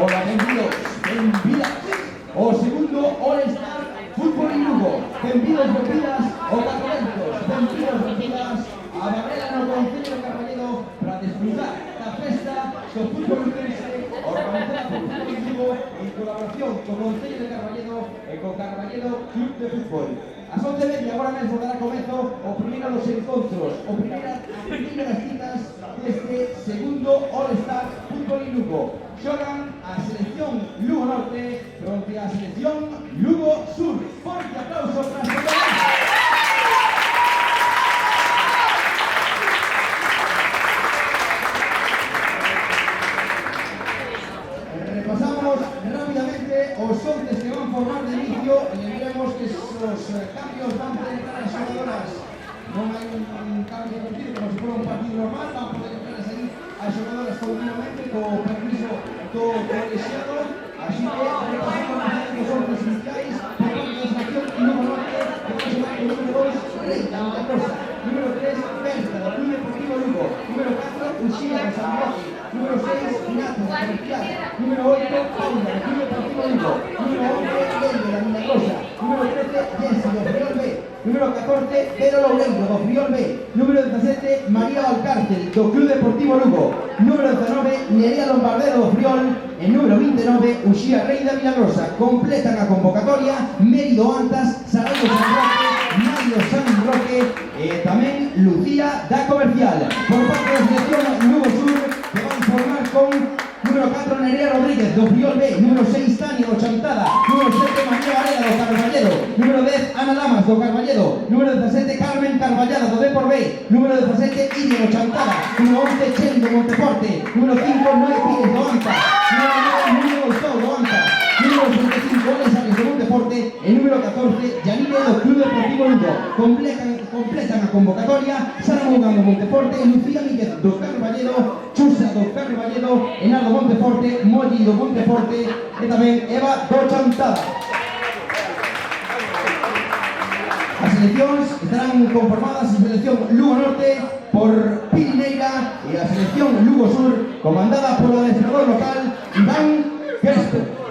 Hola, benvidos, benvidas. O segundo All-Star Fútbol en Lugo. Benvidos, benvidas, o católicos. Benvidos, benvidas a Barrera no Concello de Carballedo para desfrutar da festa do fútbol lucense organizada por Fútbol en Lugo en colaboración con Concello de Carballedo e con Carballedo Club de Fútbol. As 11:30 agora mesmo dará comezo o primeiro dos encontros, as primeiras citas deste segundo All-Star Fútbol en Lugo. Xogan a selección Lugo Norte fronte a selección Lugo Sur. Forte aplauso para as xogadoras. Repasamos rápidamente os 11 que van formar de inicio e veremos que os cambios van a poder entrar as xogadoras. Non hai un cambio de partido como se fora un partido normal, van a poder entrar aí as xogadoras continuamente co permiso do colexiado. Así que repasamos os 11 iniciais por parte da selección Lugo Norte, que vai xogar o número 2, Reina da Rosa, número 3, Berta, do Club Deportivo Lugo, número 4, Uxía do San Roque, número 6, Pinazo, da Comercial, número 8, Paula, do Club Deportivo Lugo, número 11, Leire, da Milagrosa, número 13, Jessy, do Friol B, número 14, Pedro Loureiro, do Friol B, número 17, María Valcárcel, do Club Deportivo Lugo, número 19, Nerea Lombardero, do Friol, e número 29, Uxía Rei da Milagrosa. Completan a convocatoria Mérido Antas, Saraido San Roque, Mario San Roque e tamén Lucía da Comercial. Por parte da selección Lugo Sur, que van formar con número 4, Nerea Rodríguez, do Friol B, número 6, Tania, do Chantada, número 7, María Varela, do Carballedo, número 10, Ana Lamas, do Carballedo, número 17, Carmen Carballada, do Depor B, número 17, Iria, do Chantada, número 11, Chen, do Monteforte, número 5, Noé Pires, do Anta, número 9, Núñez Goustou, do Anta, número 65, Oles Arias, do Monteforte, e número 14, Yanine, do Club Deportivo Lugo. Completan a convocatoria Sara Mougan, do Monteforte, Lucía Míguez, do Carballedo, Chusa, do Carballedo, Enardo Monteforte, Molli, do Monteforte e tamén Eva, do Chantada. As seleccións estarán conformadas en selección Lugo Norte por Pirineira e a selección Lugo Sur comandada polo adestrador local Iván Crespo.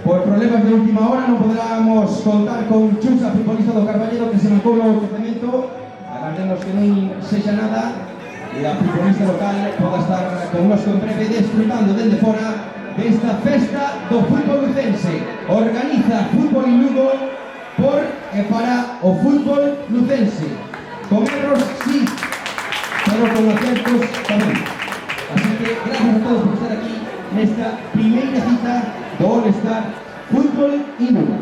Por problemas de última hora non podremos contar con Chusa, futbolista do Carballedo, que se marcou no crecemento. Agardemos que non sexa nada e a futbolista local poda estar connosco en breve desfrutando dende fora desta festa do fútbol lucense. Organiza Fútbol en Lugo por e para o fútbol lucense. Con erros, sí, pero con aciertos tamén. Así que gracias a todos por estar aquí nesta primeira cita do All-Star Fútbol en Lugo.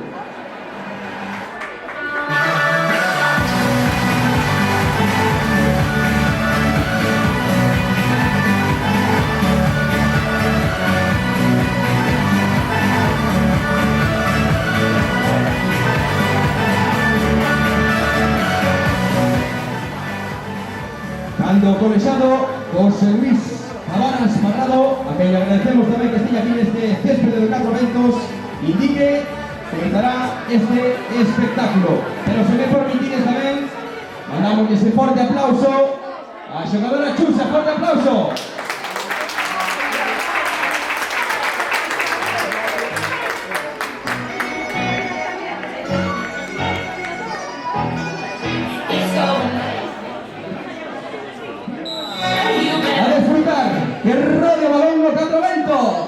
Cando colexado José Luis Cabanas Parrado, a quien le agradecemos tamén que esté aquí neste céspede de 4 ventos, indique que empezará este espectáculo. Pero se me permitides tamén, mandamos ese forte aplauso a xogadora Chusa, forte aplauso. Que rode o balón no 4 ventos.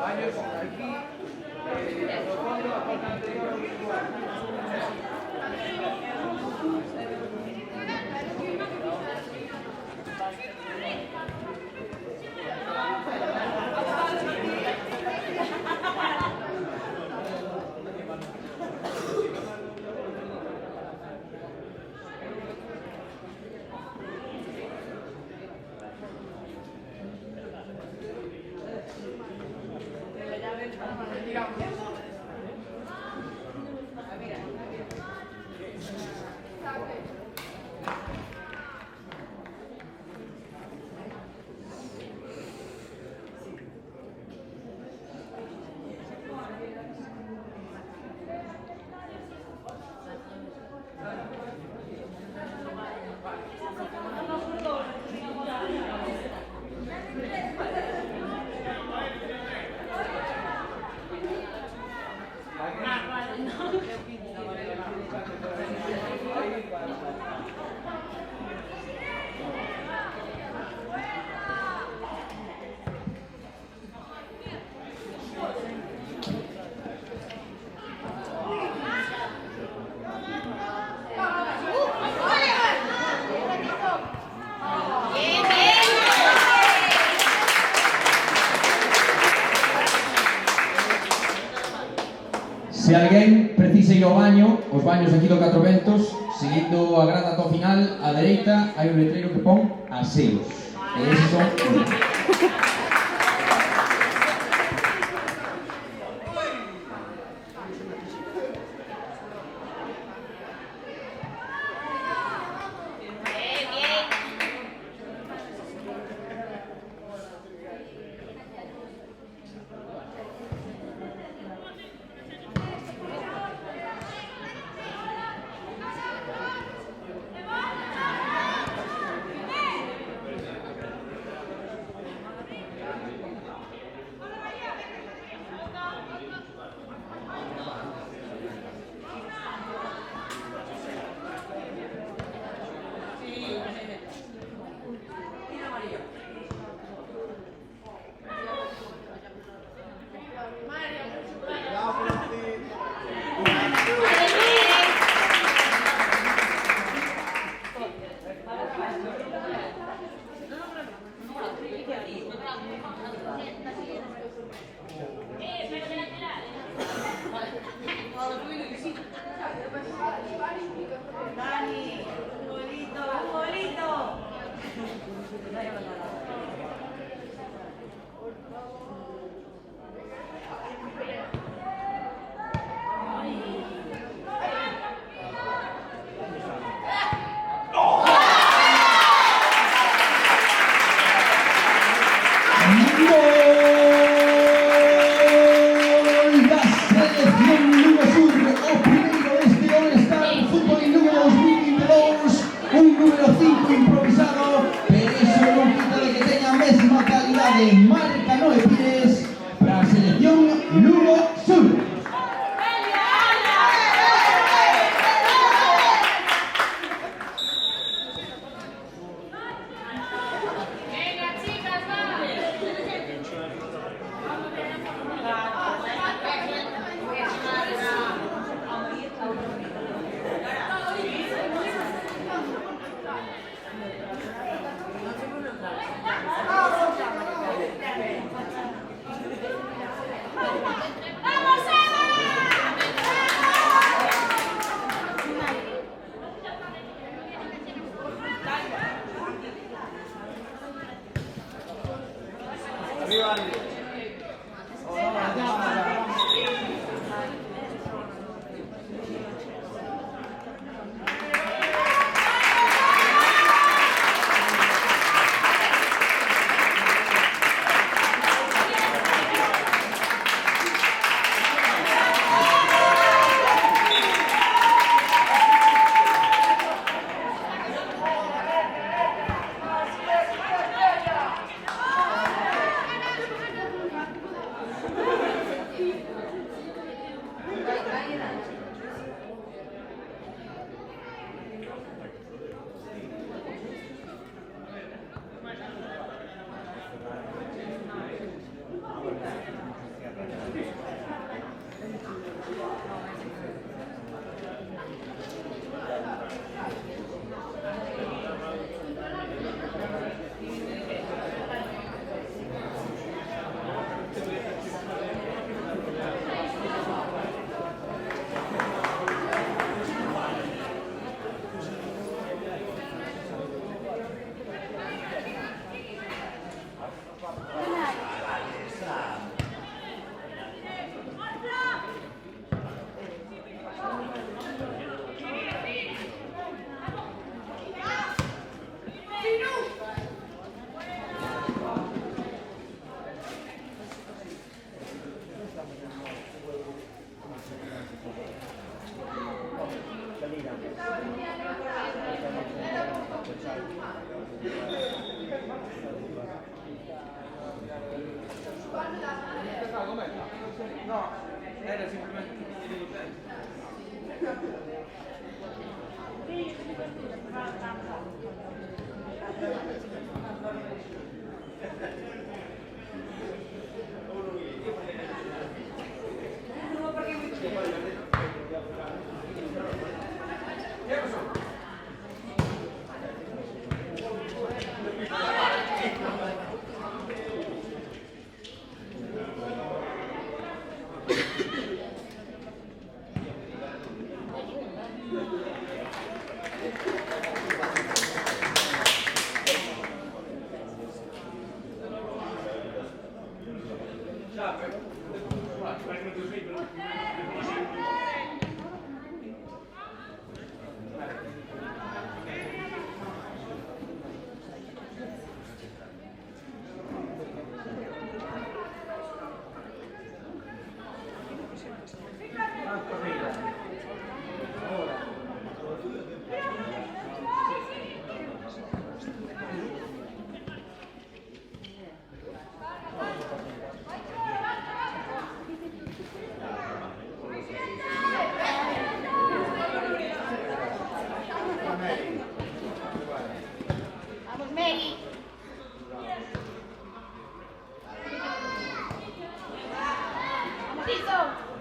Baños aquí, fondo, a porta anterior, Se alguén precisa ir ao baño, os baños aquí do Catro Ventos, seguindo a grada ata o final, á dereita hai un letreiro que pon aseos. E eses son... Dani, un golito, un golito. No, era simplemente Vamos, Mary. Vamos, Tito.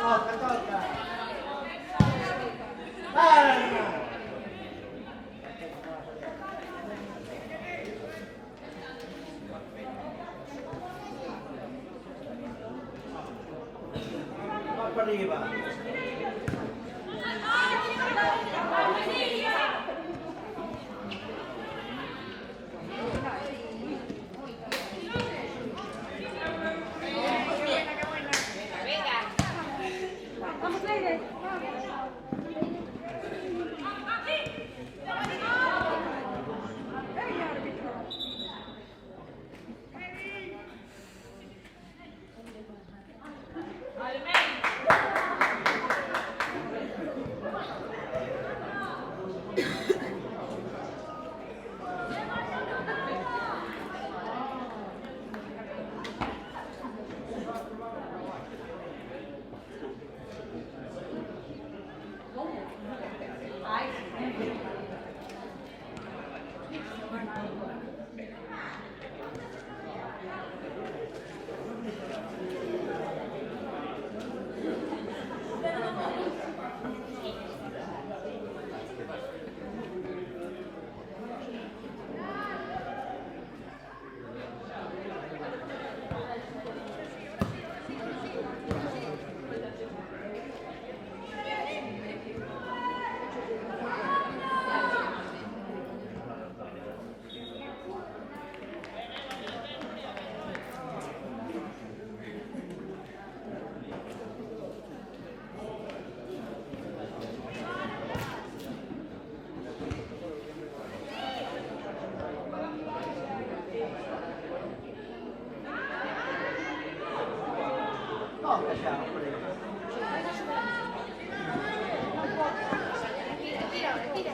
toca, toca. Para. Va para arriba. Vamos, Leire. Toca já, por aí. Respira, respira.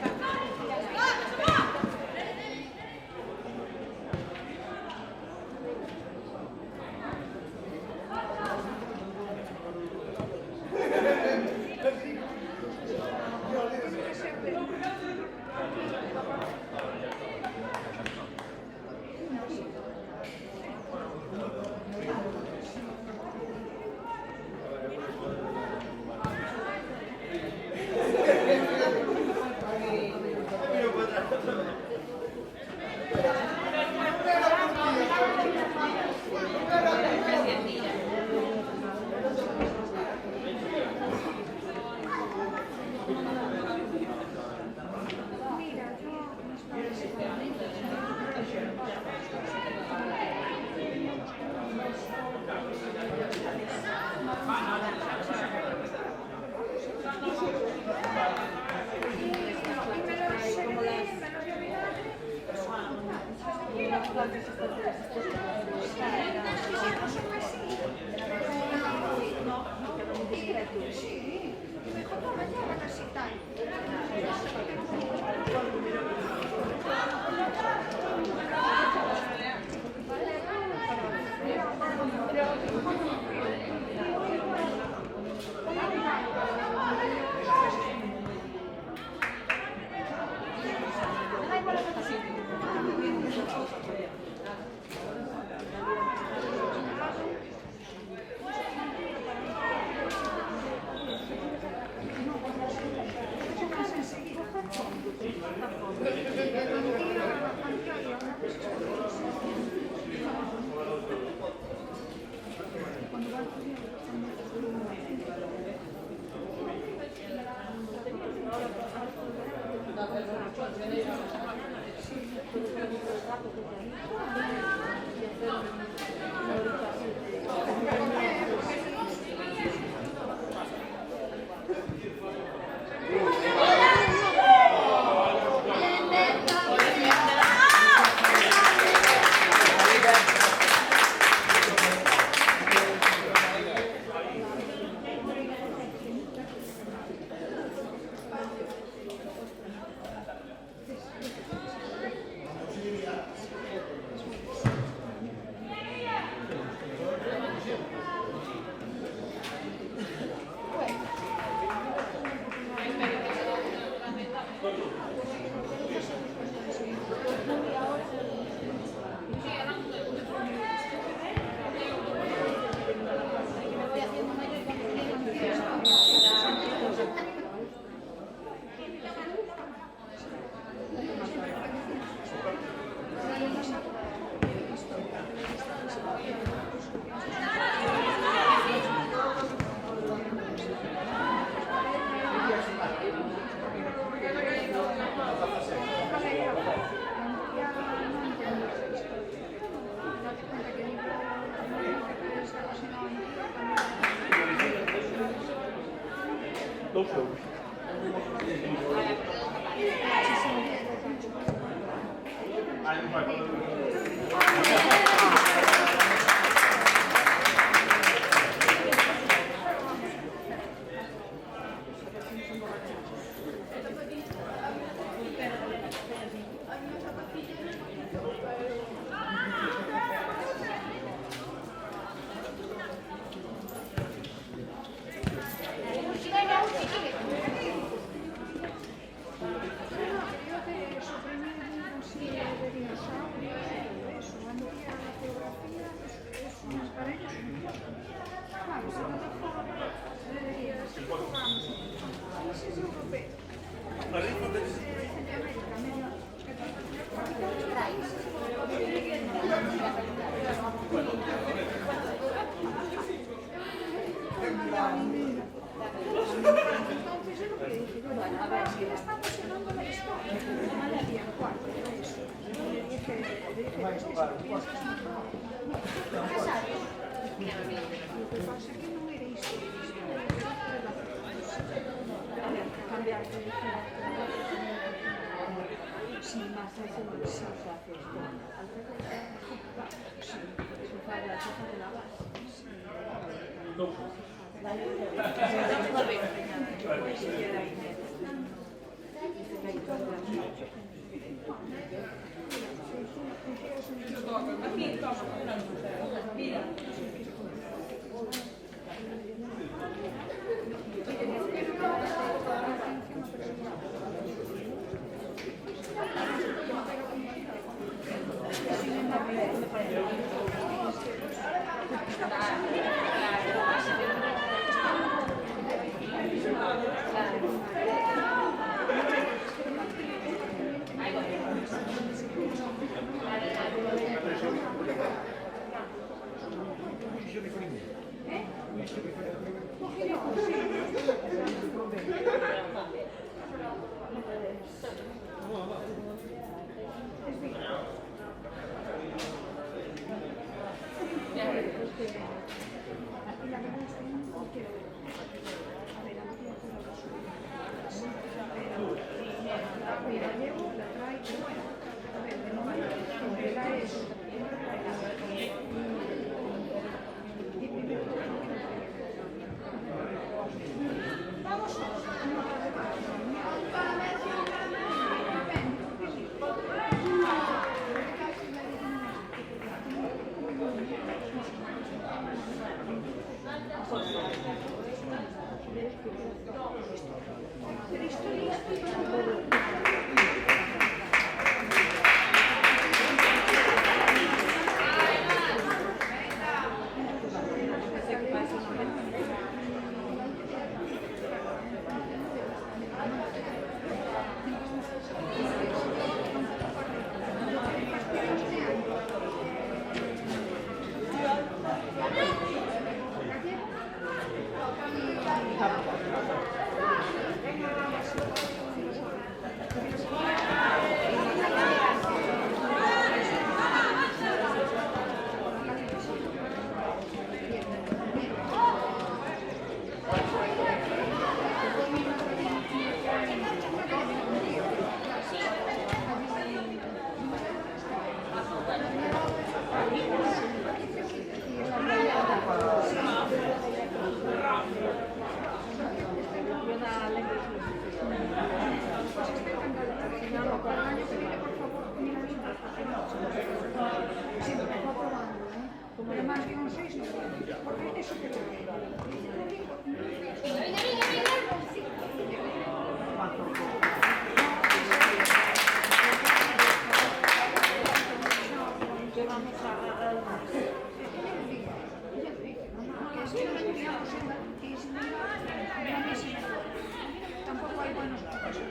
Tampoco hay buenos profesores.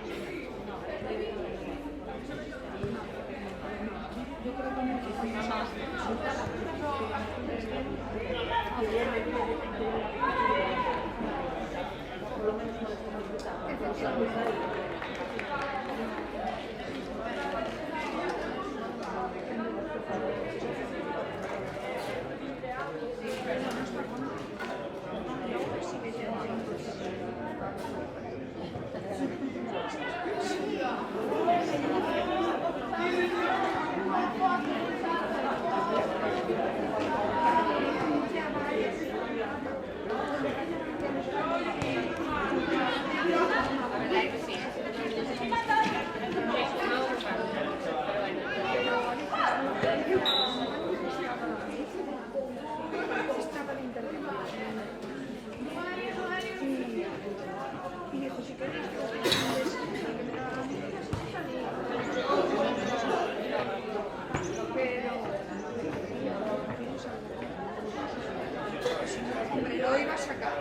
Yo creo que no hay más. Hombre, lo iba a sacar,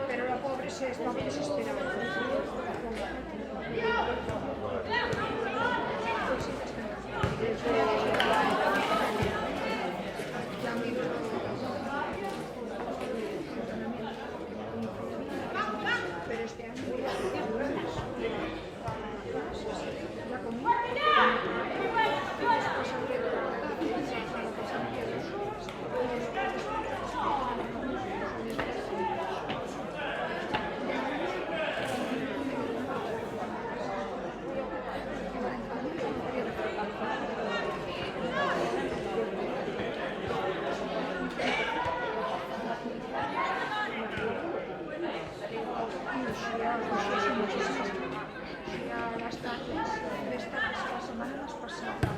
pero la pobre se estaba desesperando. Pero este año la comida las tardes de la semana más pasada.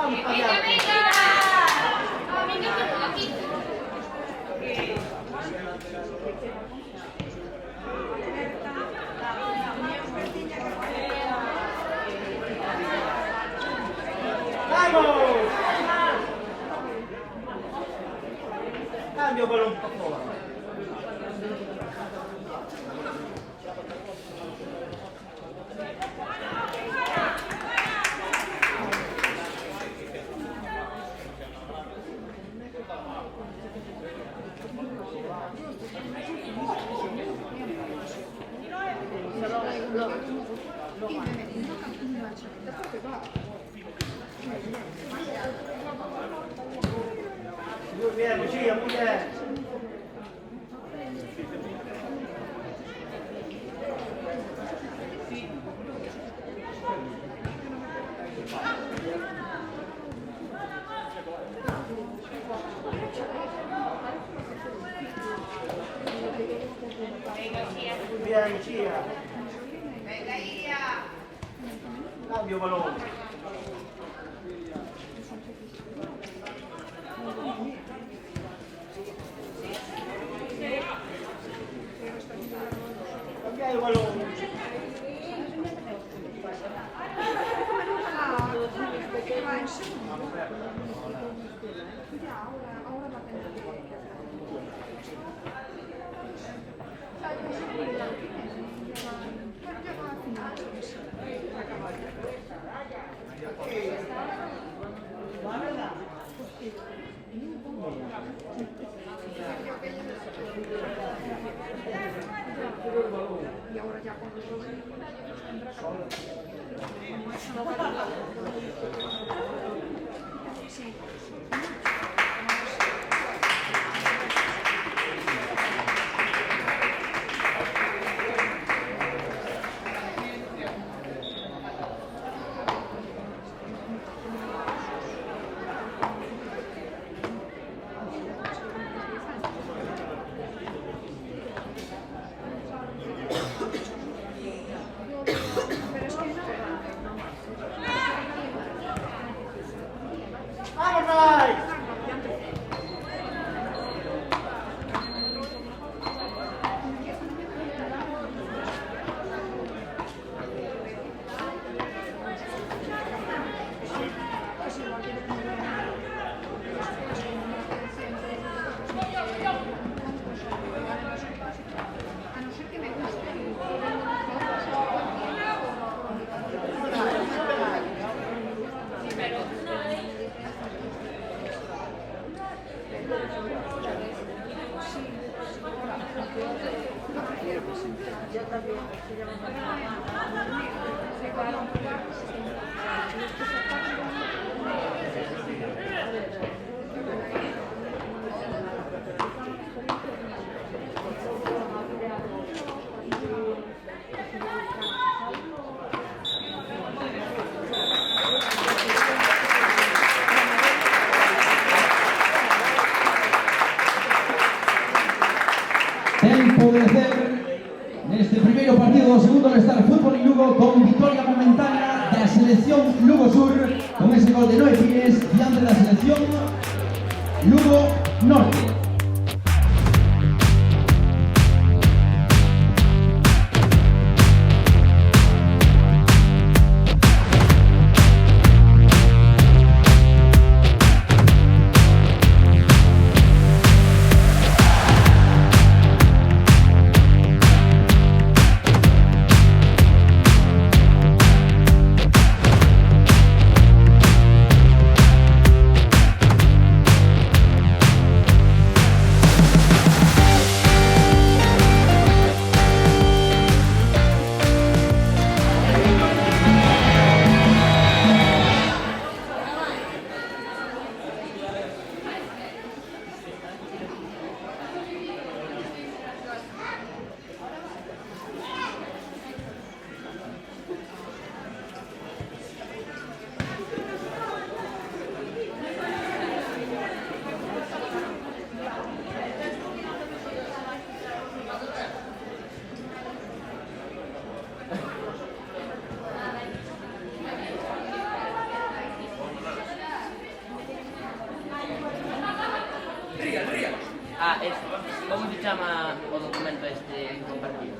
Vamos, cambiar. ¡Vamos! Cambio balón, por favor. Muy bien, Lucía, muy bien. Muy bien, Lucía. Venga, Iria. Cambio balón. Cambia el balón. Y ahora ya con los dos sí. Pero es que no. ¡Vamos, Ray! A no ser que me guste. Empobrecer neste primeiro partido do segundo All-Star Fútbol en Lugo con victoria momentánea da selección Lugo Sur con ese gol de Noé Pires diante da selección Lugo Norte. chama o documento este compartido?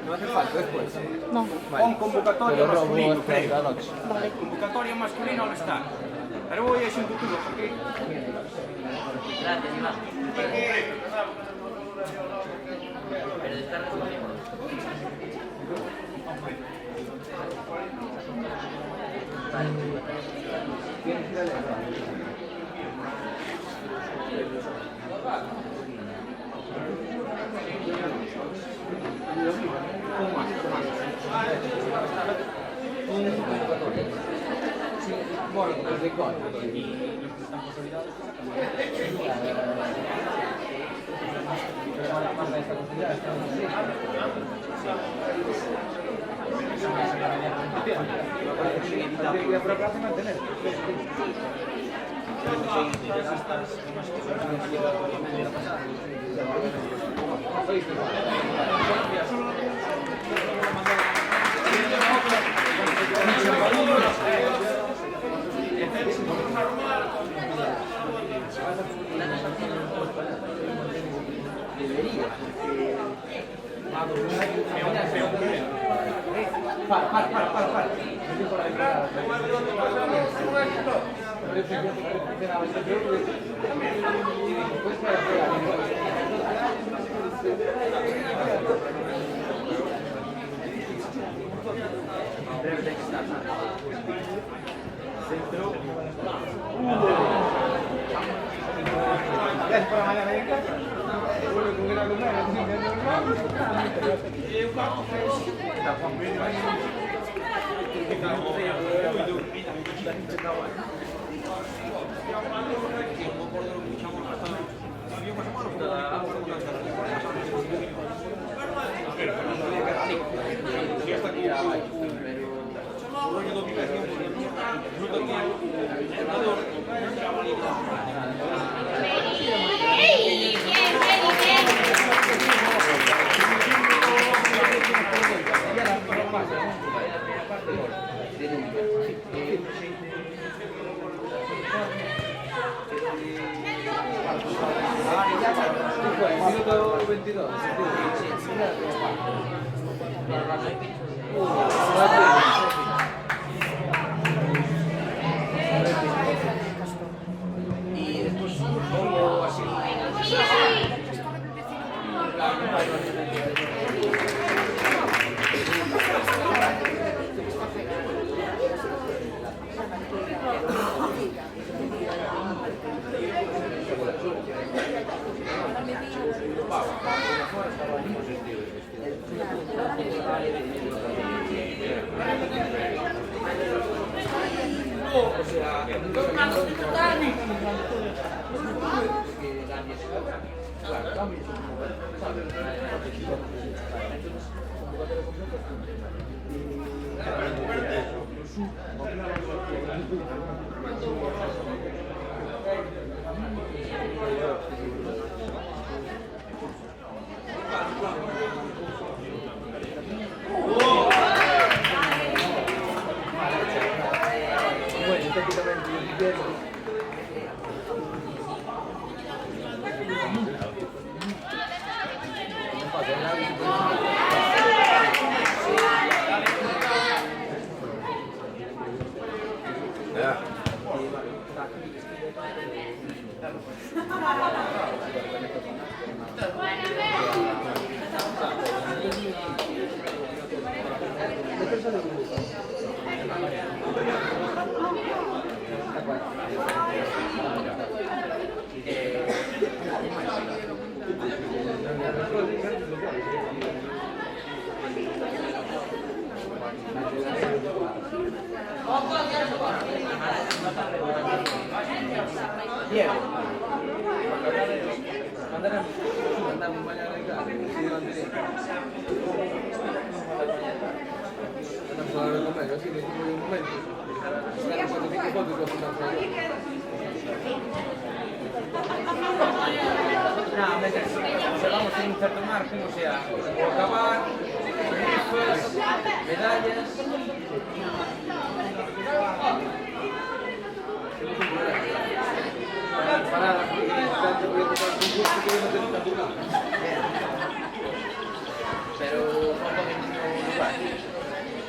No hace falta después. No. Con convocatoria masculino, creo. Vale. Convocatoria masculino all está. Pero voy a ir sin futuro porque... Gracias, Iván. Pero de estar recogiendo. Bueno, pues de gol. Están consolidados. Pero la marca está consolidada, está en pero hace mantener. Para. Minuto 22. Y después pongo así. Observamos en un certo margen, o sea, o acabar, rifas, medallas. Parada, porque tanto que el concurso que no te está tocando. Pero no con el mismo lugar.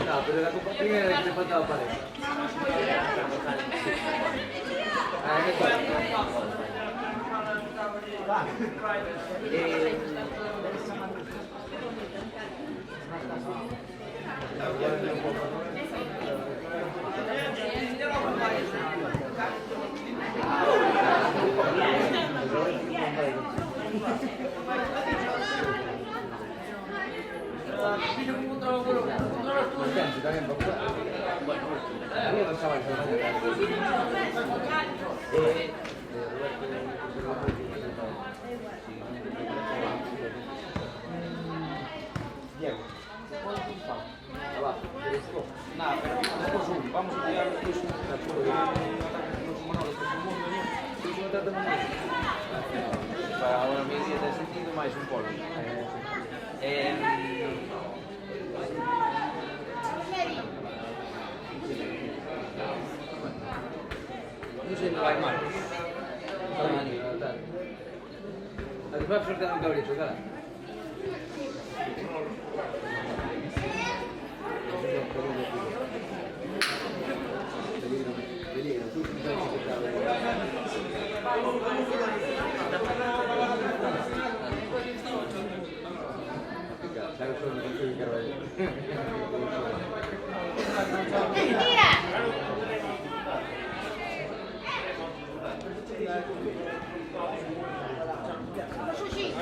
No, pero la copa primera que te faltaba pareja. Ah, ¿qué tal? Diego, Nada, pero vamos a tirar después un ataque para ahora mi día de sentido mais un polo. Non sei non vai mal. Además, sorteando un cabrito, cara. Peligro, tú sabes que está ¡Mentira! Sushi.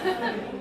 Gracias.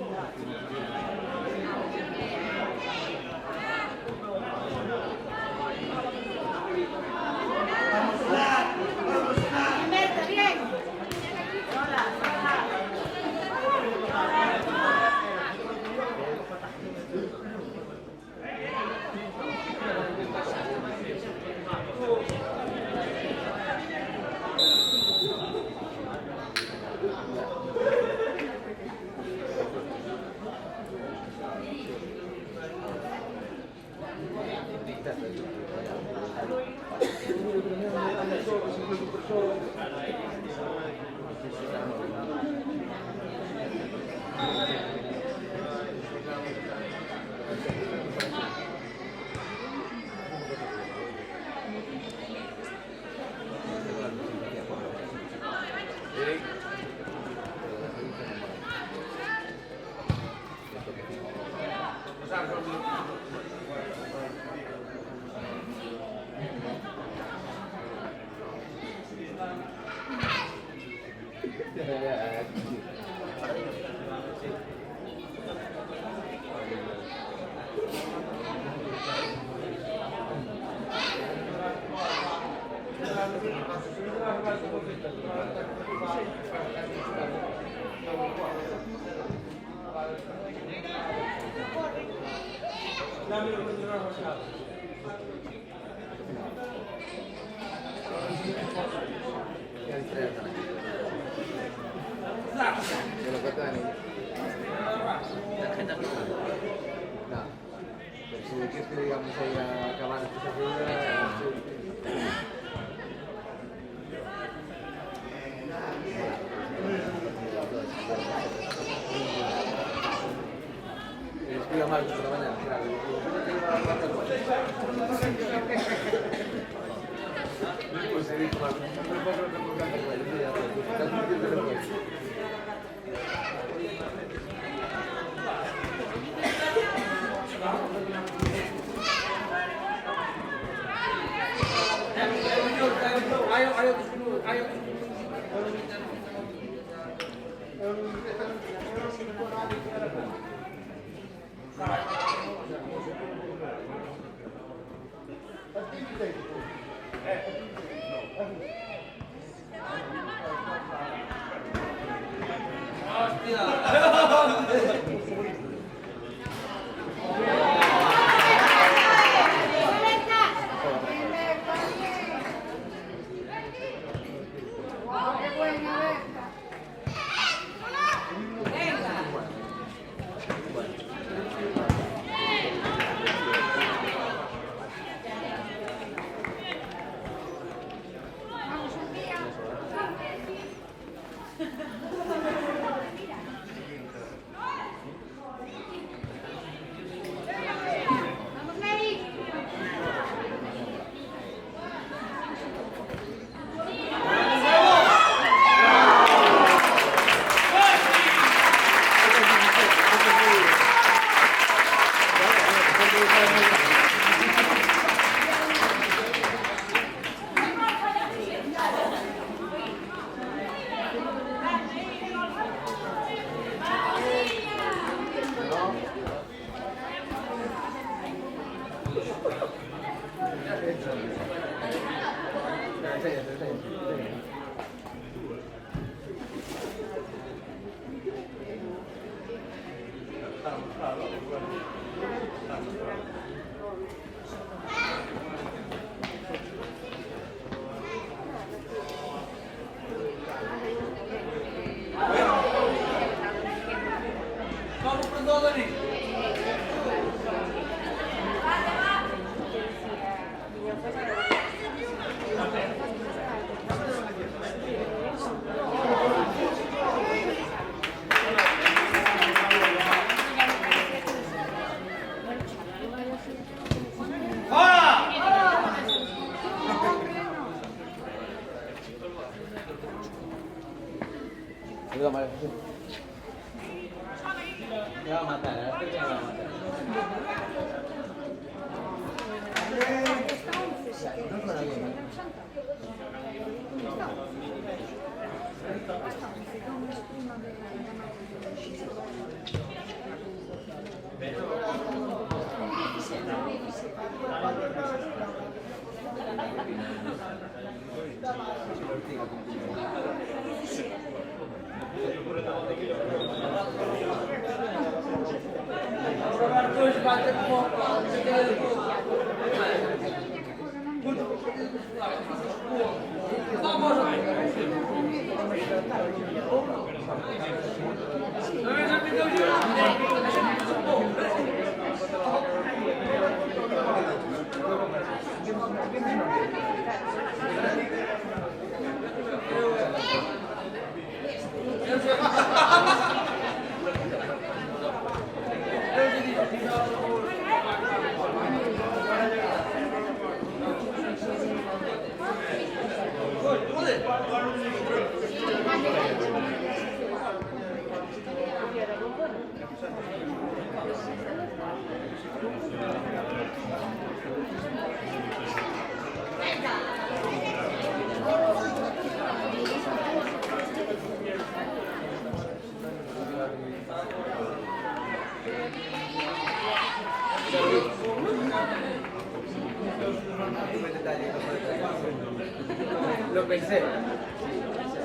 Lo pensé.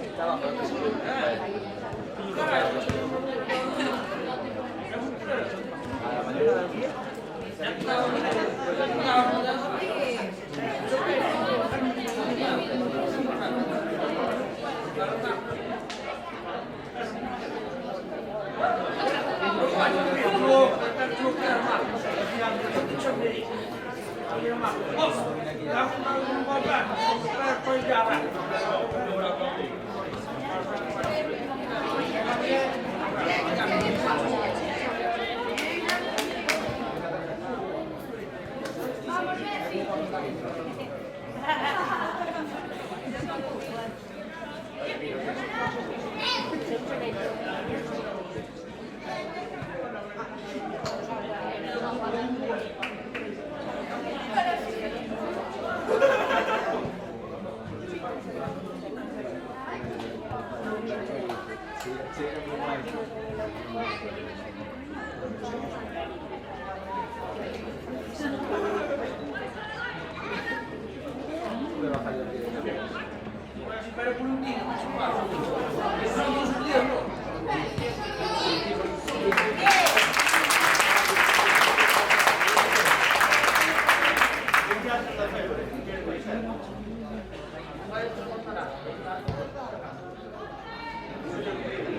Estaba a la mañana del día.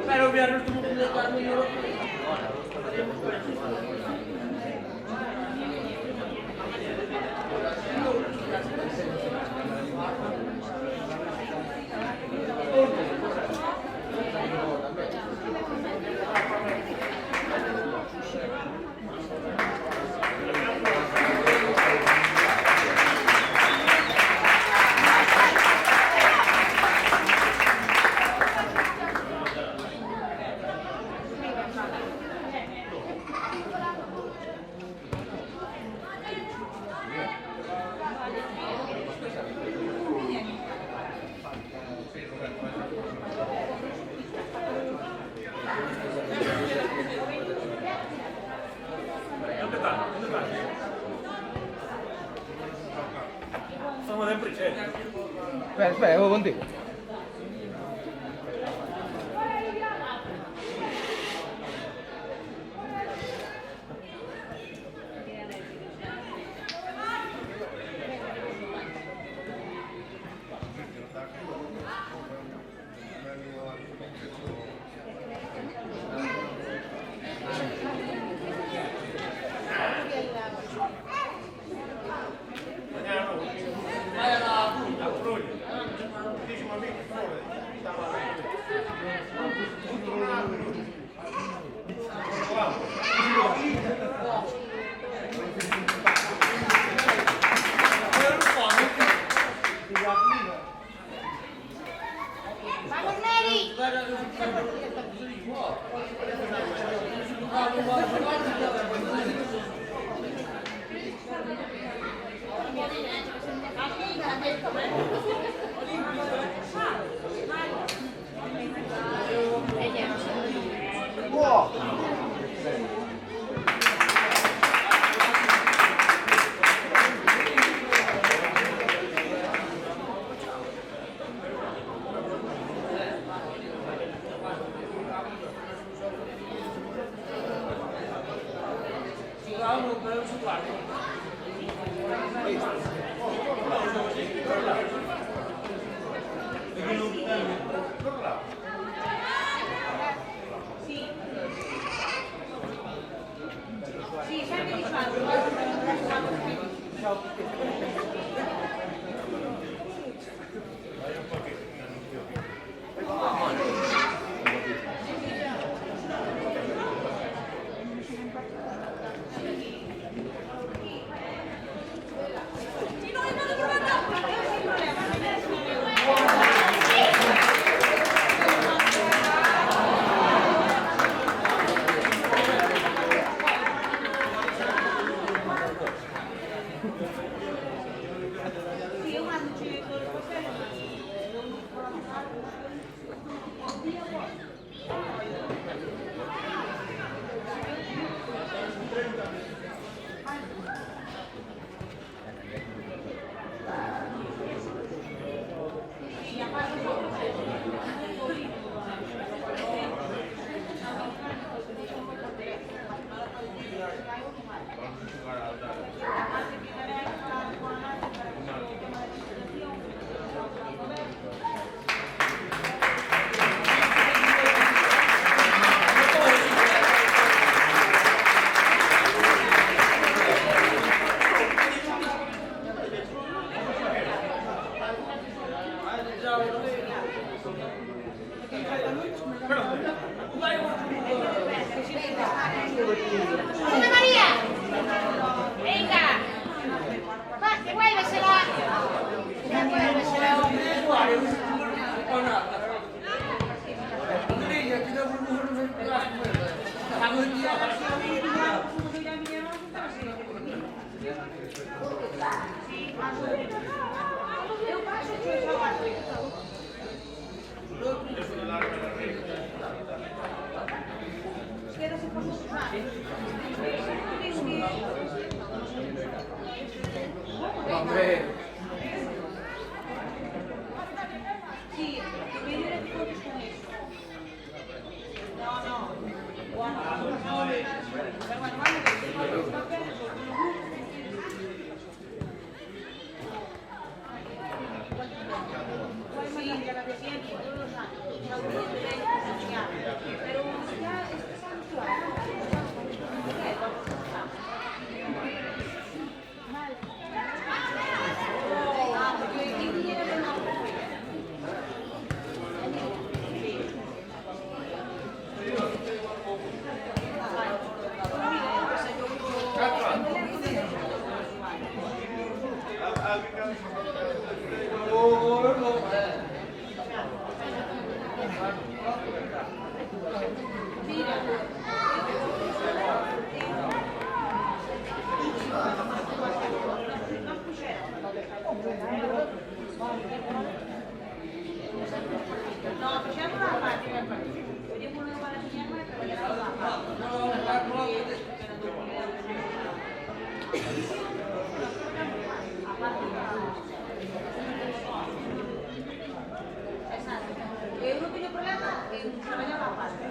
Pero voy a resumir de Carmen. Espera, voy contigo. Ana María, venga, va, devuélvesela. Devuélvesela. Eu passo de hoje. Hombre. Sí, que me viene de fotos con eso. No. Bueno, pero ya no, facciamo una parte. Vediamo una parte di e trabalhar lá. Eu não tenho problema em trabalhar lá parte.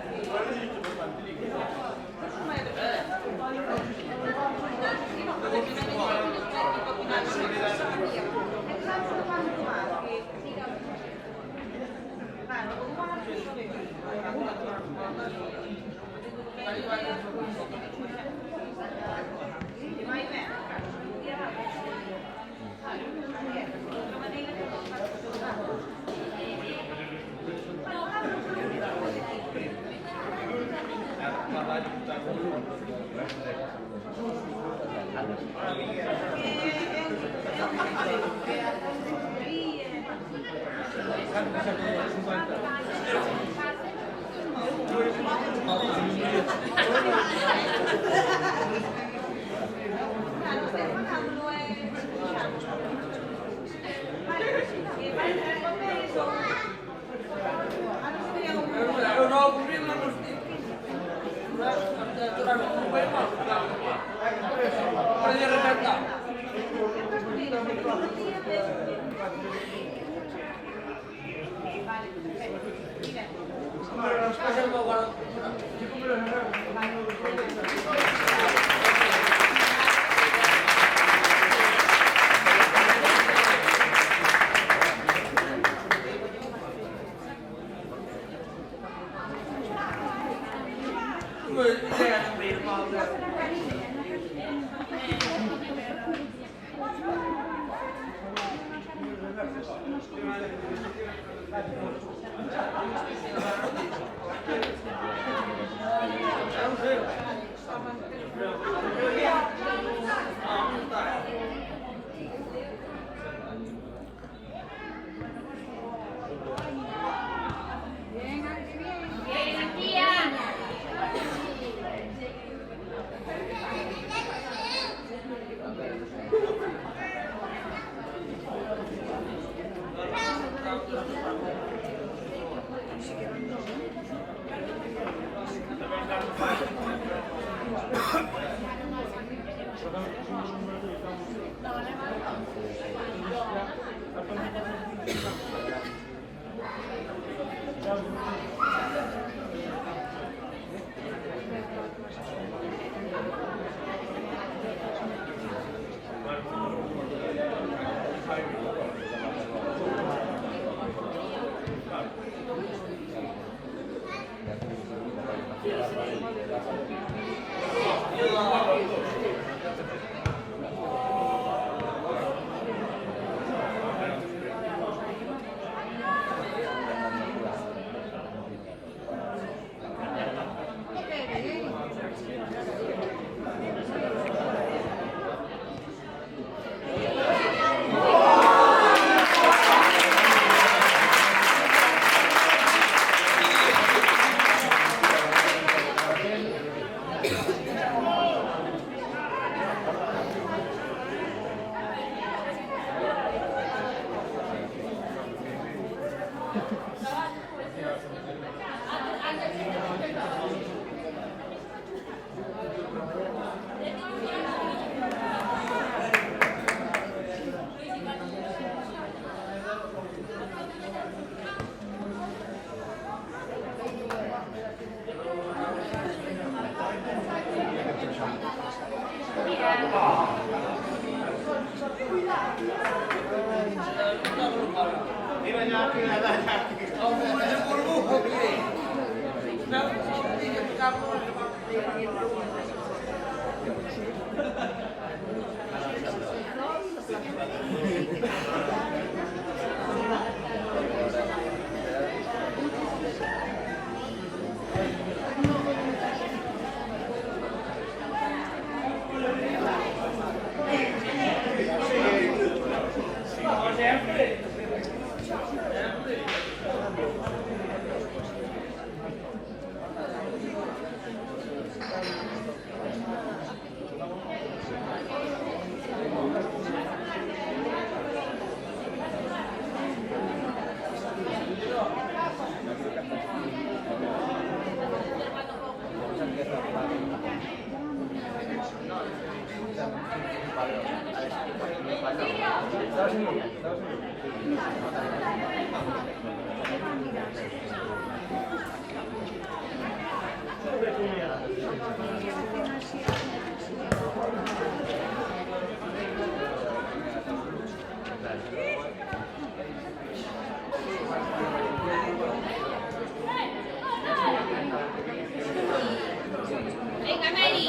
Venga, Mary.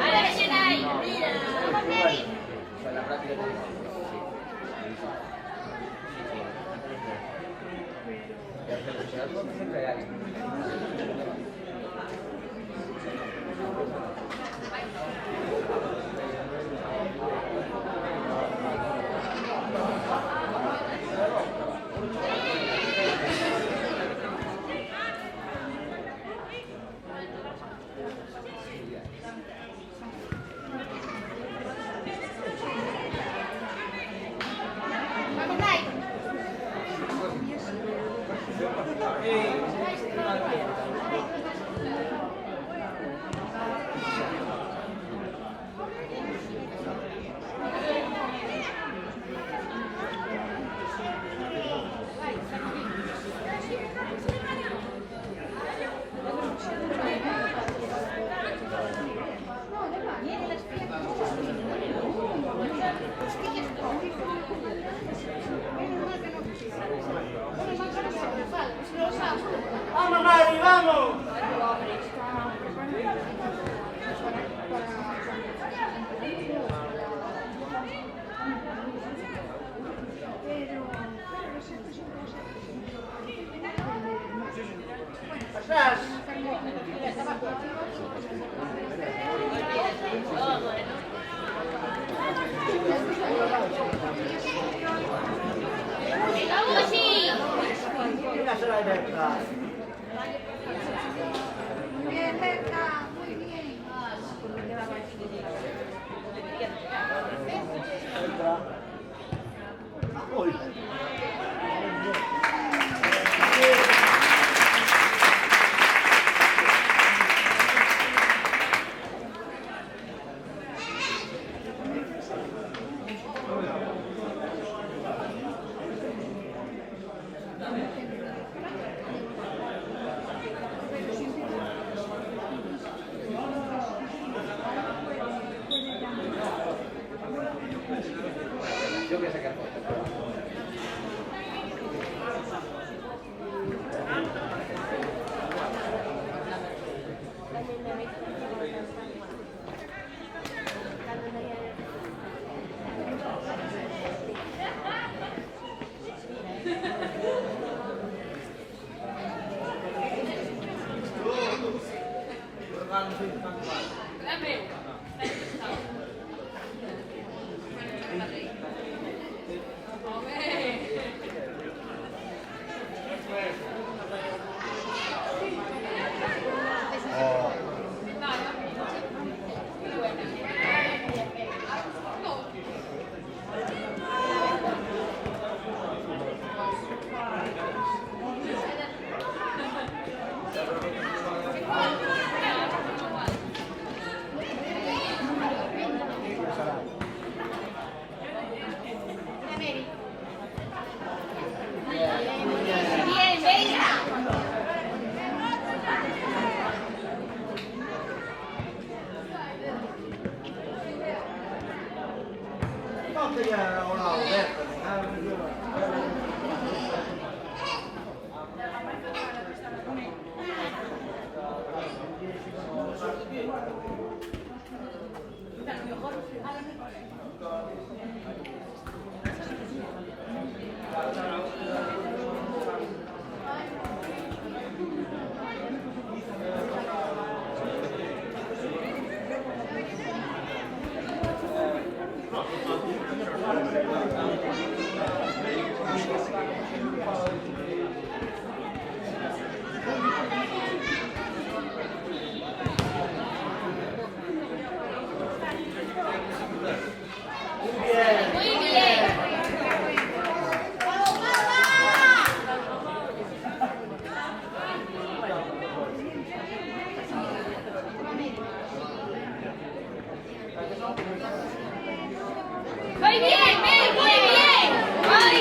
Ahora me llena ahí. Vamos, Mary. Vamos, dai. ¡Vamos, Mari, vamos! ¡Atrás! Venga, Uzi. Mira, se la libertad. Muy bien, Berta. Muy bien. Uy. Yo voy a sacar fotos. Bien, venga. No te ya volado, Berta. Muy bien. Muy bien, muy bien. ¡Ay!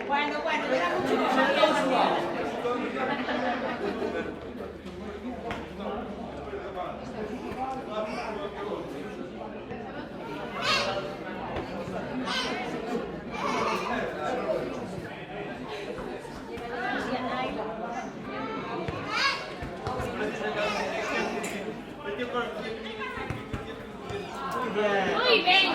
Bueno, era mucho. Muy bien.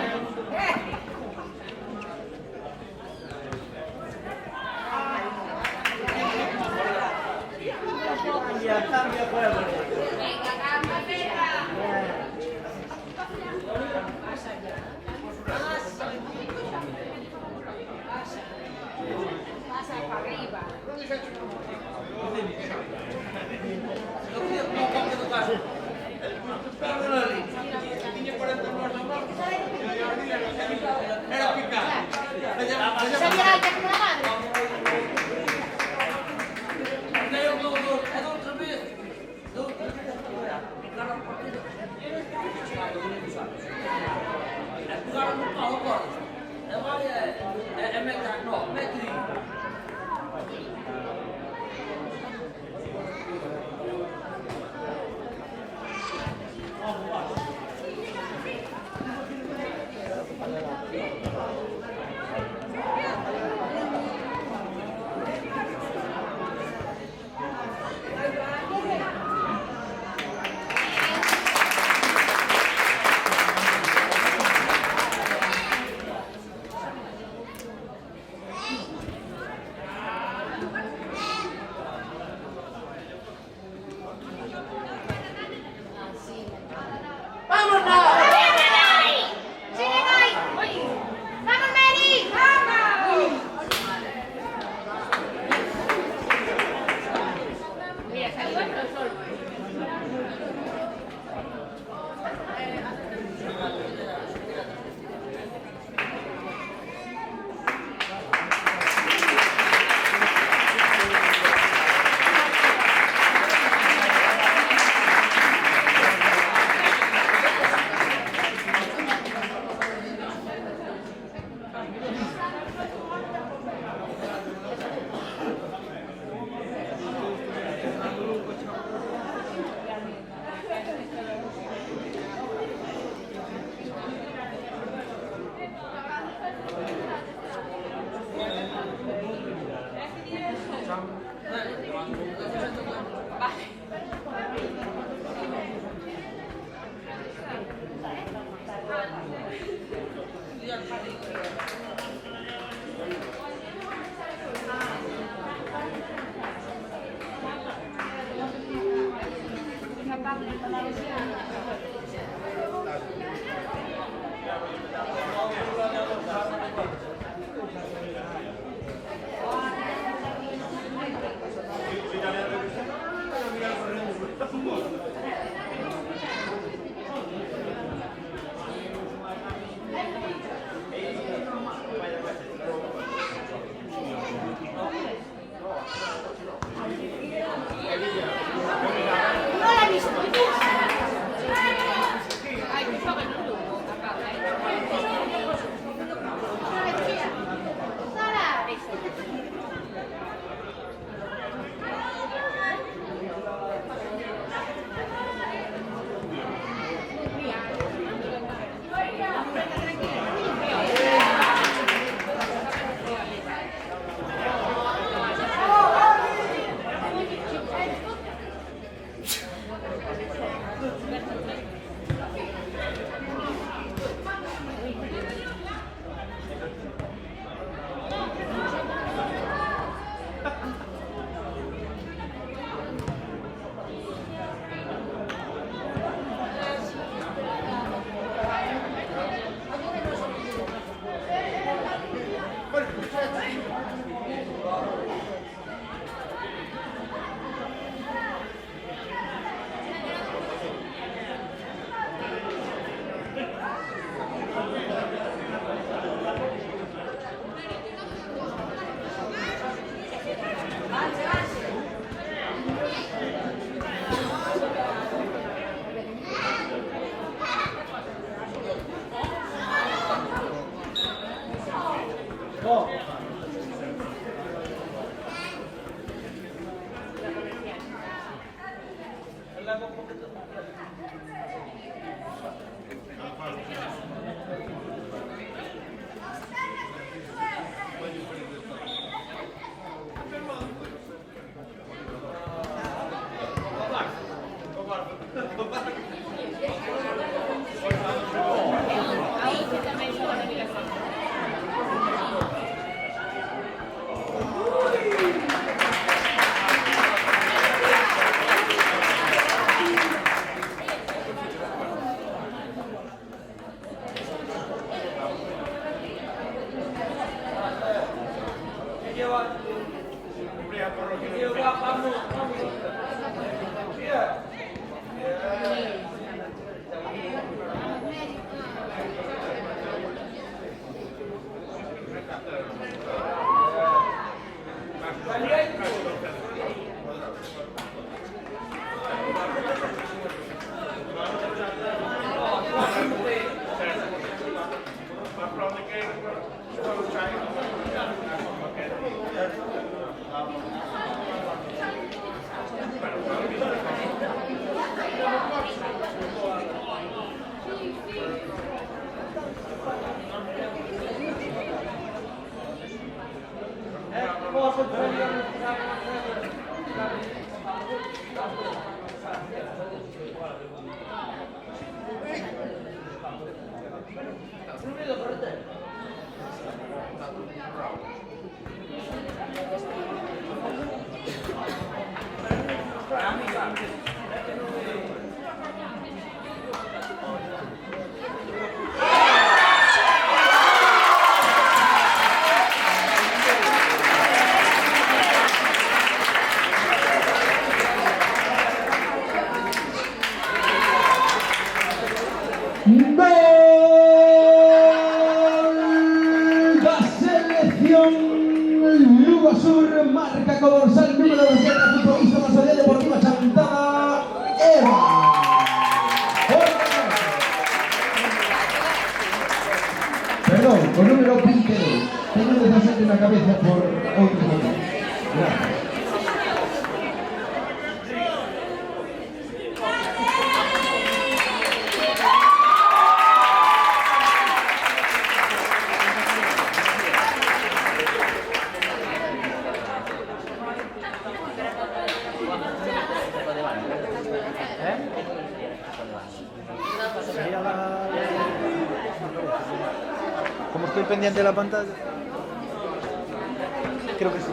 Cambia juego. Venga, cambia, venga. Pasa para arriba. Sabía que con la madre. Sur, marca con dorsal número 200, futbolista de la Sociedad Deportiva Chantada, Eva. Perdón, con número 22. Tengo un desastre en la cabeza por otro motivo. Gracias. Como estoy pendiente de la pantalla, creo que sí.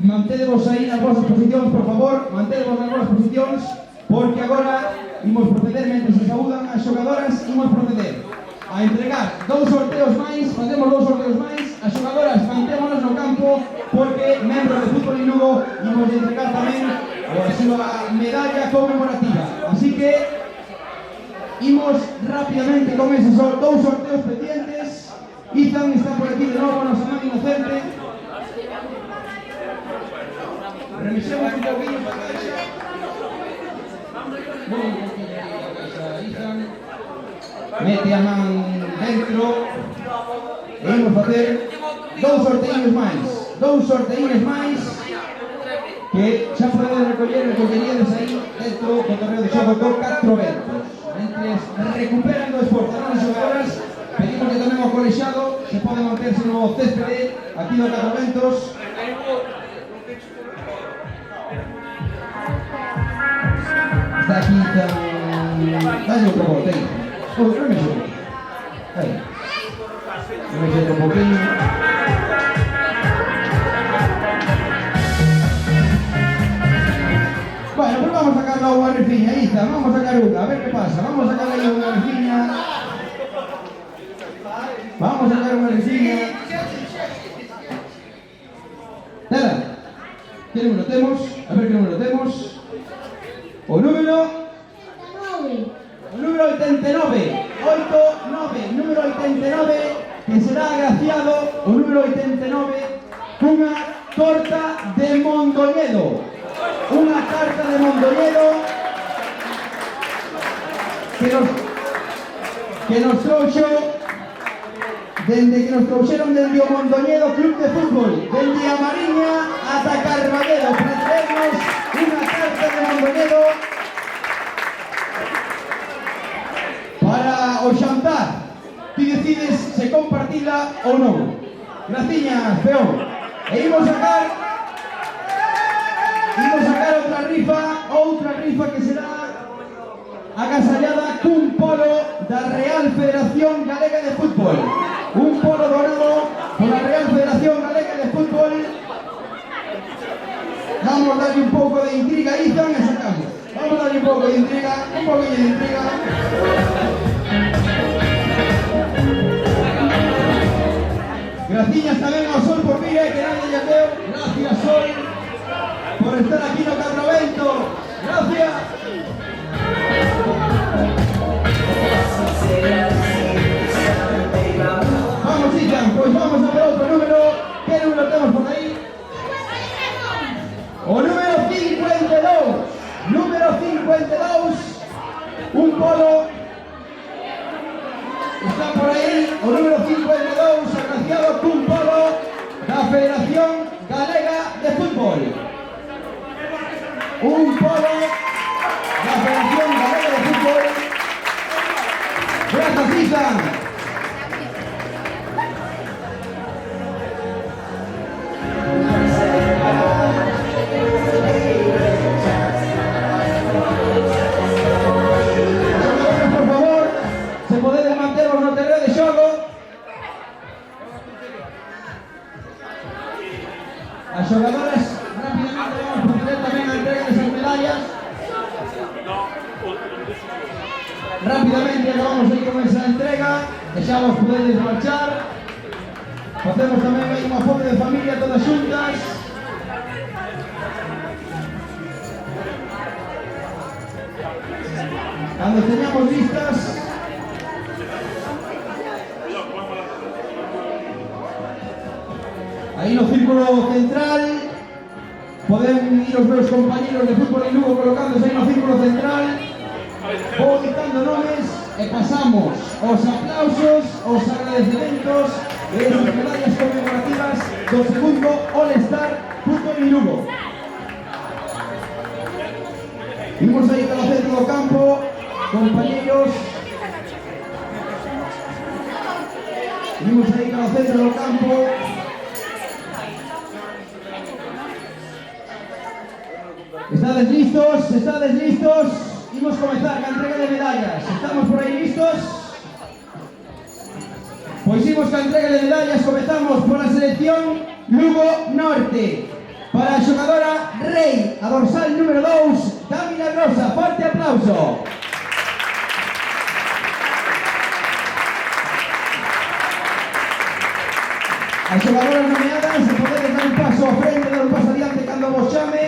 Mantedevos aí nas vosas posicións, por favor, mantedevos nas vosas posicións, porque agora imos proceder, mentre se saudan as xogadoras, imos proceder a entregar dous sorteos máis, facemos dous sorteos máis, as xogadoras mantémonos no campo, porque membros de Fútbol en Lugo imos entregar tamén a súa medalla conmemorativa. Así que imos rapidamente con esos dous sorteos pendientes. Izan está por aquí de novo, nosa man inocente. Revisemos un poquinho para caixa. Un poquinho para caixa, Izan. Mete a man dentro. E imos facer dous sorteíños máis que xa podedes recolleríades aí dentro do terreo de xogo con 4 ventos. Mentres recuperan do esforzo as xogadoras, pedimos que tamén o colexado se pode manterse no céspede aquí do 4 ventos. Está aquí tan... Dale outro bote aí. Remexe. Aí. Remexe outro poquinho. Bueno, pues vamos a sacar unha refiña, Isa, vamos a sacar unha, a ver que pasa. Vamos a sacar aí unha refiña. Vamos a sacar unha refiña. Tela, que número temos? A ver que número temos. O número 89, 89, número 89, que será agraciado, o número 89, cunha torta de Mondoñedo. Unha carta de Mondoñedo que nos trouxo dende que nos trouxeron dende o Mondoñedo Club de Fútbol, dende a Mariña ata Carballedo, para traernos unha carta de Mondoñedo para o xantar. Ti decides se compartila ou non. Graciñas, peón. E imos sacar outra rifa que será agasallada cun polo da Real Federación Galega de Fútbol. Un polo donado pola Real Federación Galega de Fútbol. vamos a darle un poco de intriga, Ethan, y sacamos. Vamos a darle un poco de intriga, un poquillo de intriga. Gracias también a Sol por vir, que nadie ya veo. Gracias, Sol, por estar aquí en el Catrovento. Gracias. Vamos, Ethan, pues vamos a ver otro número. ¿Qué número tenemos por ahí? O número 52. Número 52. Un polo. Está por ahí. O número 52. Agraciado con un polo da Federación Galega de Fútbol. Un polo da Federación Galega de Fútbol. Gracias, Ethan. Por favor, se pode manternos no terreno de xogo. As xogadoras rápidamente vamos a proceder tamén a entrega desas medallas. Rápidamente acabamos aí con esa entrega. E xa vos podedes marchar. Facemos tamén aí unha foto de familia todas xuntas. Cando teñamos listas, aí no círculo central poden ir os meus compañeros de fútbol en Lugo colocándose aí no círculo central. Vou dictando nomes e pasamos os aplausos, os agradecementos e as medallas conmemorativas do segundo All-Star Fútbol en Lugo. Imos aí polo centro do campo, compañeros. Imos aí polo centro do campo. Estades listos? Estades listos? Imos comezar ca entrega de medallas. Estamos por aí listos? Pois imos ca entrega de medallas. Comezamos por a selección Lugo Norte. Para a xogadora Rei, a dorsal número 2, da Milagrosa. Forte aplauso. As xogadoras nomeadas, se podedes dar un paso a frente, dar un paso adiante cando vos chame.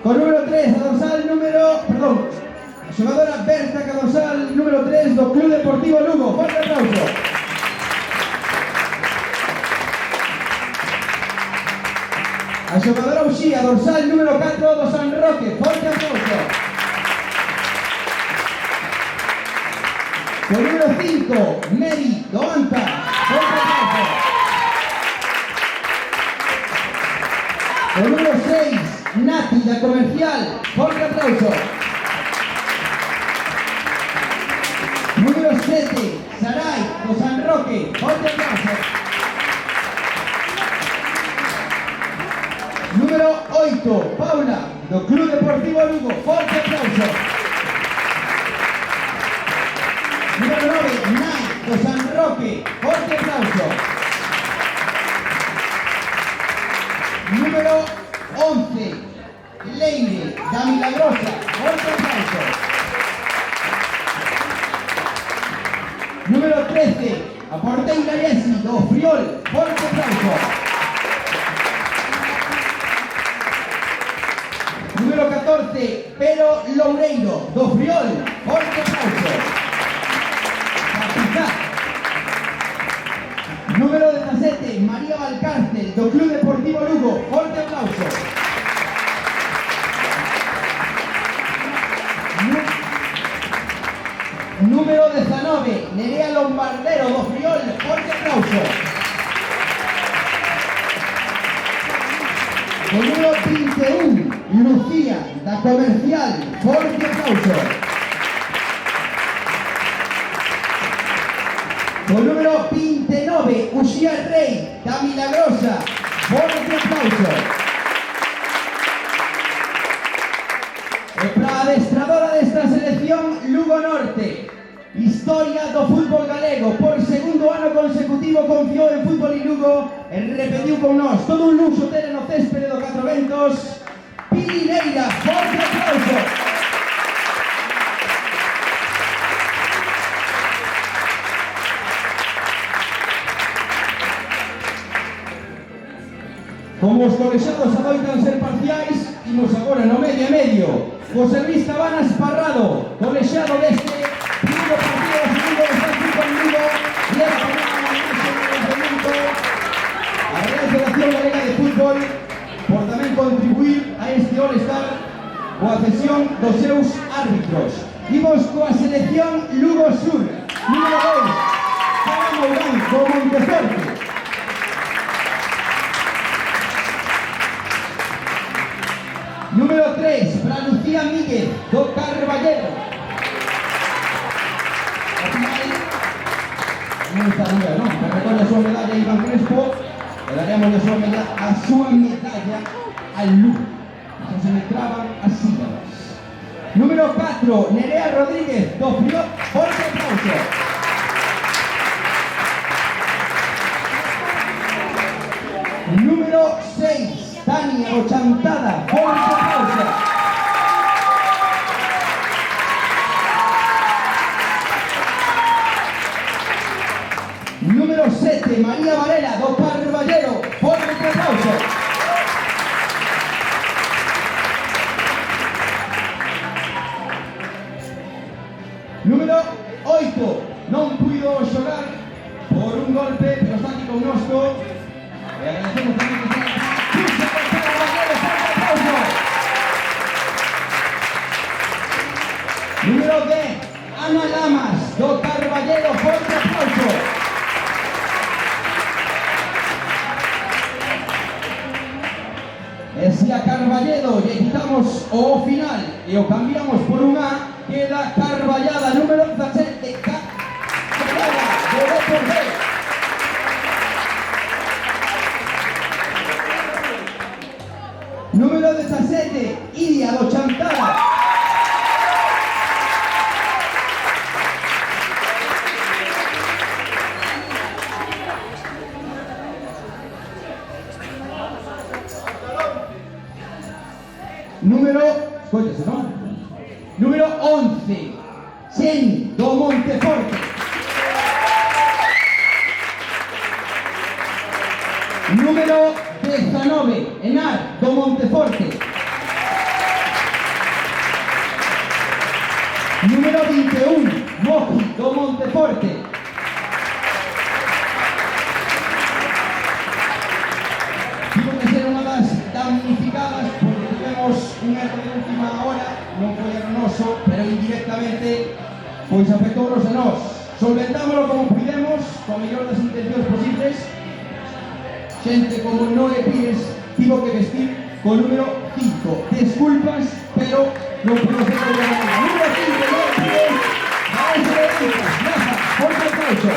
Con número 3, a dorsal número... Perdón, a xogadora Berta, a dorsal número 3 do Club Deportivo Lugo. Forte aplauso. A xogadora Uxía, dorsal número 4 do San Roque. Forte aplauso. Con número 5, Meri, do Anta. Forte aplauso. Con número 6, Nati, da Comercial. Forte aplauso. Número 7, Sarai, do San Roque. Forte aplauso. Número 8, Paula, do Club Deportivo Lugo. Forte aplauso. Número 9, Nai, do San Roque. Forte aplauso. Número 11, Leire, da Milagrosa. Forte aplauso. Número 13, a porteira Yesi, do Friol. Forte aplauso. Número 14, Pero Loureiro, do Friol. Forte aplauso. Capitán. Número 17, María Valcárcel, do Club Deportivo Lugo. Forte aplauso. Número 19, Nerea Lombardero, do Friol. Forte aplauso. Con número 21, Lucía, da Comercial. Forte aplauso. Con número 29, Uxía Rei, da Milagrosa. Forte aplauso. E para a adestradora desta selección, Lugo Norte. Historia do fútbol galego. Por segundo ano consecutivo confiou en fútbol e Lugo e repetiu con nós. Todo un luxo ter no céspede do Catro Ventos Pineira. Forte aplauso. Como os colexiados adoitan ser parciais, imos agora no medio e medio. José Luis Cabanas Parrado, colexiado deste primeiro partido do segundo do Sánchez conmigo, leva a Real Federación Galega de Fútbol por tamén contribuir a este All-Star coa cesión dos seus árbitros. Imos coa selección Lugo Sur, número 2, Sara Mourán, do Monteforte. Número 3, para Lucía Míguez, do Carballero. Ao final, non está nunca, non? Me recolle a súa medalla Iván Crespo, e daremos a súa medalla al Lugo. Non se me traban as sílabas. Número 4, Nerea Rodríguez, do Frió. Forte aplauso. Número 6, Tania Ochantada, forte aplauso. Número 7, María Varela, do Carballero, forte aplauso. Número 8, non puido xogar por un golpe, pero está aquí connosco. E agradecemos tamén que está número 10, Ana Lamas, do Carballero, forte aplauso. E se a Carballero lle quitamos o final e o cambiamos por un A, queda Carballada, número 17, Carballada, do Deporte. Número 17, Iria do Chantada. Número, escóllese, non? Número 11, Xeni do Monteforte. Número 19, Enar do Monteforte. Número 21, Moji do Monteforte. Tivo que ser unha das damnificadas porque tivemos un erro de última hora, non foi erro noso, pero indirectamente pois afectounos a nós. Solventámoslo como pudemos, con a mellor das intencións posibles. Xente como Noé Pires tivo que vestir co número 5. Desculpas, pero non puedo ser de la manera. Número 5, Noé Pires, maestro de Lucas, Laza, forte aplauso.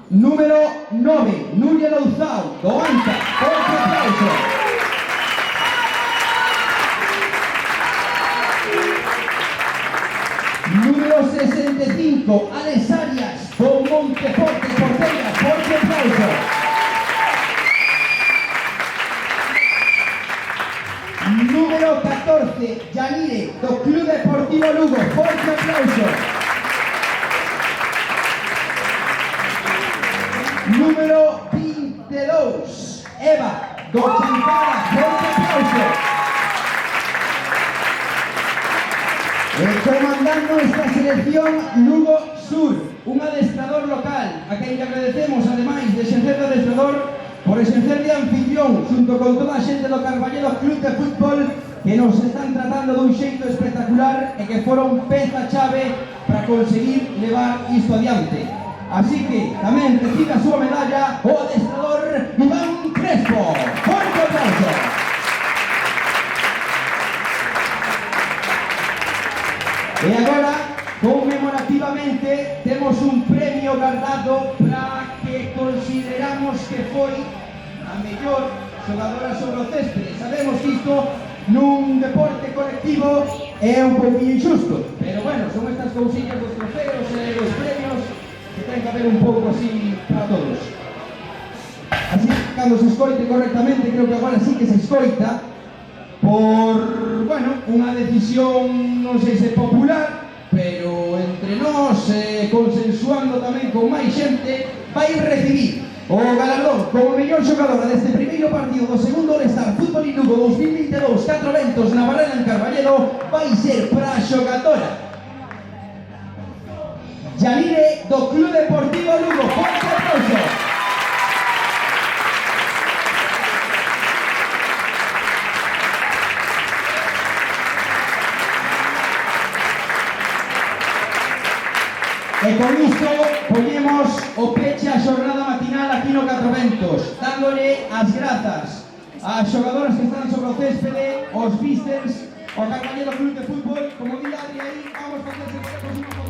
Número 9, Núria Louzao, do Anta, forte aplauso. Número 65, Alex Arias, do Monteforte, porteira, forte aplauso. Número 14, Yanire, do Club Deportivo Lugo, forte aplauso. Número 22, Eva, do Chantada, forte aplauso. Comandando esta selección Lugo Sur, un adestrador local, a quien le agradecemos, ademais de exercer de adestrador, por exercer de anfitrión, junto con toda a xente do Carballero Club de Fútbol, que nos están tratando dun xeito espectacular e que foron peza chave para conseguir levar isto adiante. Así que tamén recibe a súa medalla o adestrador Iván Crespo. Forte aplauso. E agora, conmemorativamente, temos un premio guardado para que consideramos que foi a mellor xogadora sobre o céspede. Sabemos que isto nun deporte colectivo é un pouquinho injusto, pero bueno, son estas cousillas dos trofeos e dos premios caber un pouco así para todos. Así, cando se escoite correctamente, creo que agora sí que se escoita por, bueno, unha decisión, non sei se popular, pero entre nós, consensuando tamén con máis xente, vai recibir o galardón como mellor xogadora deste primeiro partido do segundo All-Star Fútbol Lugo 2022 4 Ventos na Barrera en Carballero, vai ser para a xogadora Yalire do Club Deportivo Lugo. Forte aplauso. E con isto poñemos o peche a xornada matinal aquí no Catro Ventos, dándole as grazas ás xogadoras que están sobre o céspede, os Pistons, ao Carballero Club de Fútbol. Como di Adri aí, vamos facer unha